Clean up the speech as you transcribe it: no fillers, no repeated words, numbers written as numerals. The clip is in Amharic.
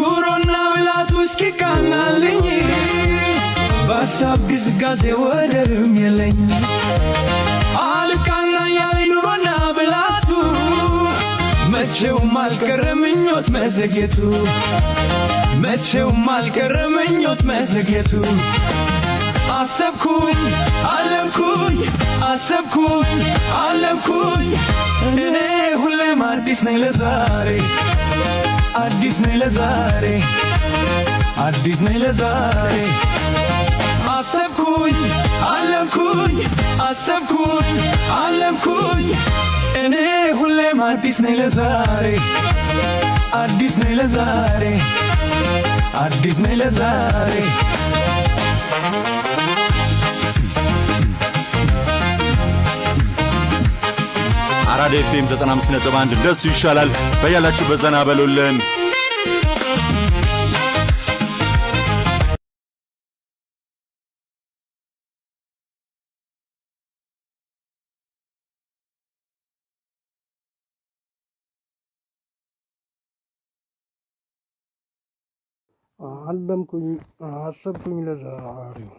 ኑሮና ብላቱ እስኪቃናልኝ በሀሳብ ግስጋሴ ወደርም የለኝ አልቃና ያለኝ ኑሮና ብላቱ መቼውም አልቀረ ምኞት መዘግየቱ መቼውም አልቀረ ምኞት መዘግየቱ አሰብኩኝ አለምኩኝ አሰብኩኝ አለምኩኝ እኔ ሁሌም አዲስ ነኝ ለዛሬ አዲስ ነኝ ለዛሬ አዲስ ነኝ ለዛሬ አሰብኩኝ አለምኩኝ አሰብኩኝ አለምኩኝ እኔ ሁሌም አዲስ ነኝ ለዛሬ አዲስ ነኝ ለዛሬ አዲስ ነኝ ለዛሬ አራዳ ኤፍኤም 95.1 እንደሱ ይሻላል በያላችሁ በዘና በሉልን አለምኩኝ አሰብኩኝ ለዛሬው